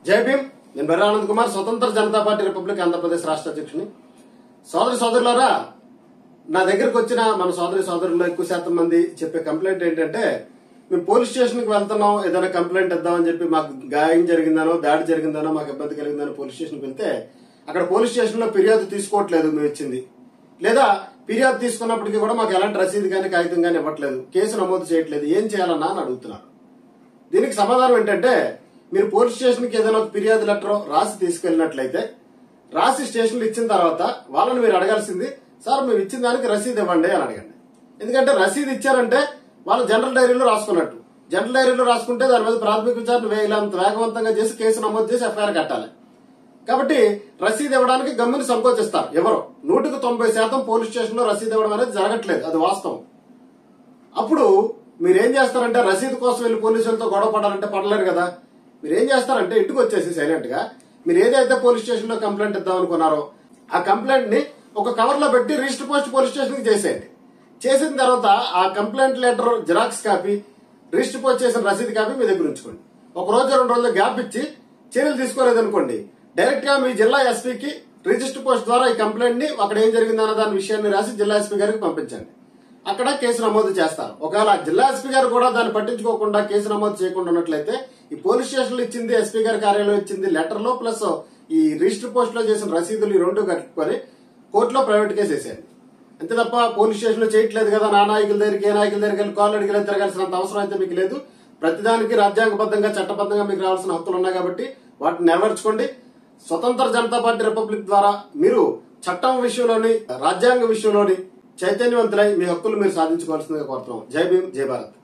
జై భీమ్. నేను బర్రె ఆనంద్ కుమార్, స్వతంత్ర జనతా పార్టీ రిపబ్లిక్ ఆంధ్రప్రదేశ్ రాష్ట్ర అధ్యక్షుని. సోదరులారా, నా దగ్గరకు వచ్చిన మన సోదరుల్లో ఎక్కువ శాతం మంది చెప్పే కంప్లైంట్ ఏంటంటే, మేము పోలీస్ స్టేషన్ కి వెళ్తున్నాం, ఏదైనా కంప్లైంట్ ఇద్దామని చెప్పి మాకు గాయం జరిగిందనో దాడి జరిగిందనో మాకు ఇబ్బంది కలిగిందనో పోలీస్ స్టేషన్ కి వెళ్తే అక్కడ పోలీస్ స్టేషన్ లో ఫిర్యాదు తీసుకోవట్లేదు మేము ఇచ్చింది, లేదా ఫిర్యాదు తీసుకున్నప్పటికీ కూడా మాకు ఎలాంటి రసీదు కానీ కాగితం కానీ ఇవ్వట్లేదు, కేసు నమోదు చేయట్లేదు, ఏం చేయాలన్నా అని అడుగుతున్నారు. దీనికి సమాధానం ఏంటంటే, మీరు పోలీస్ స్టేషన్ కి ఏదైనా ఫిర్యాదు లెటర్ రాసి తీసుకెళ్లినట్లయితే రాసి స్టేషన్లో ఇచ్చిన తర్వాత వాళ్ళని మీరు అడగాల్సింది, సార్ మేము ఇచ్చిన దానికి రసీదు ఇవ్వండి అని అడగండి. ఎందుకంటే రసీదు ఇచ్చారంటే వాళ్ళు జనరల్ డైరీలో రాసుకున్నట్టు. జనరల్ డైరీలో రాసుకుంటే దాని మీద ప్రాథమిక విచారణ వేగవంతంగా చేసి కేసు నమోదు చేసి ఎఫ్ఐఆర్ కట్టాలి. కాబట్టి రసీదు ఇవ్వడానికి గమ్ముని సంకోచిస్తారు. ఎవరు 100% పోలీస్ స్టేషన్ లో రసీదు ఇవ్వడం అనేది జరగట్లేదు, అది వాస్తవం. అప్పుడు మీరేం చేస్తారంటే, రసీదు కోసం వెళ్లి పోలీసులతో గొడవ పడాలంటే పడలేరు కదా. మీరేం చేస్తారంటే, ఇంటికి వచ్చేసి సైలెంట్ గా మీరు ఏదైతే పోలీస్ స్టేషన్ లో కంప్లైంట్ ఇద్దాం అనుకున్నారో ఆ కంప్లైంట్ ని ఒక కవర్ లో పెట్టి రిజిస్టర్ పోస్ట్ పోలీస్ స్టేషన్ కి చేసేయండి. చేసిన తర్వాత ఆ complaint letter xerox copy, register post చేసిన రసీదు కాపీ మీ దగ్గర ఉంచుకోండి. ఒక రోజు 2 రోజులు గ్యాప్ ఇచ్చి చర్యలు తీసుకోలేదనుకోండి, డైరెక్ట్ గా మీ జిల్లా ఎస్పీకి రిజిస్టర్ పోస్ట్ ద్వారా ఈ కంప్లైంట్ ని అక్కడ ఏం జరిగిందన్న దాని విషయాన్ని రాసి జిల్లా ఎస్పీ గారికి పంపించండి. అక్కడ కేసు నమోదు చేస్తారు. ఒకవేళ జిల్లా ఎస్పీ గారు కూడా దాన్ని పట్టించుకోకుండా కేసు నమోదు చేయకుండా ఉన్నట్లయితే ఈ పోలీస్ స్టేషన్ లో ఇచ్చింది, ఎస్పీ గారి కార్యాలయం ఇచ్చింది లెటర్ లో ప్లస్ ఈ రిజిస్టర్ పోస్ట్ లో చేసిన రసీదులు ఈ 2 కట్టుకొని కోర్టులో ప్రైవేట్ కేసు వేసేయండి. అంతే తప్ప పోలీస్ స్టేషన్ లో చేయట్లేదు కదా, నా నాయకుల దగ్గరికి ఏ నాయకుల దగ్గరికి వెళ్ళి కాళ్ళు అడిగి తిరగాల్సినంత అవసరం అయితే మీకు లేదు. ప్రతిదానికి రాజ్యాంగబద్ధంగా చట్టబద్ధంగా మీకు రావాల్సిన హక్కులు ఉన్నాయి కాబట్టి వాటిని నెరవేర్చుకోండి. స్వతంత్ర జనతా పార్టీ రిపబ్లిక్ ద్వారా మీరు చట్టం విషయంలోని రాజ్యాంగ విషయంలోని చైతన్యవంతులై మీ హక్కులు మీరు సాధించుకోవాల్సిందిగా కోరుతున్నాం. జై భీమ్, జై భారత్.